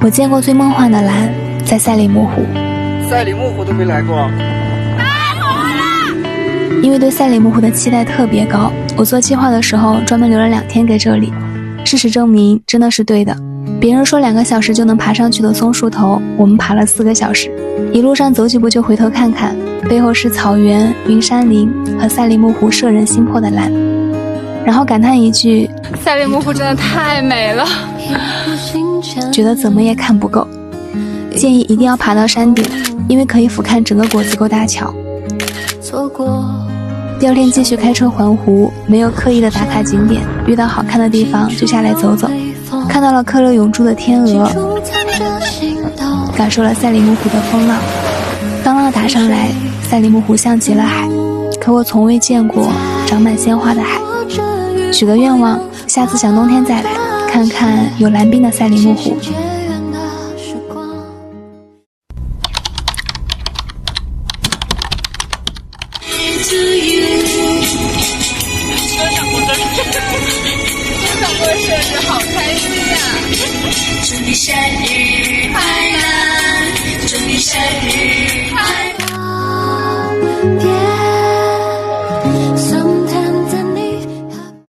我见过最梦幻的蓝，在赛里木湖。赛里木湖都没来过。因为对赛里木湖的期待特别高，我做计划的时候专门留了2天给这里。事实证明真的是对的，别人说2个小时就能爬上去的松树头，我们爬了4个小时。一路上走几步就回头看看，背后是草原、云山林和赛里木湖摄人心魄的蓝，然后感叹一句：赛里木湖真的太美了，觉得怎么也看不够。建议一定要爬到山顶，因为可以俯瞰整个果子沟大桥。第2天继续开车环湖，没有刻意的打卡景点，遇到好看的地方就下来走走，看到了科勒永驻的天鹅，感受了赛里木湖的风浪。当浪打上来，赛里木湖像极了海，可我从未见过长满鲜花的海。许个愿望，下次想冬天再来，看看有蓝冰的赛里木湖。过生日好开心呀！祝你生日快乐，祝你生日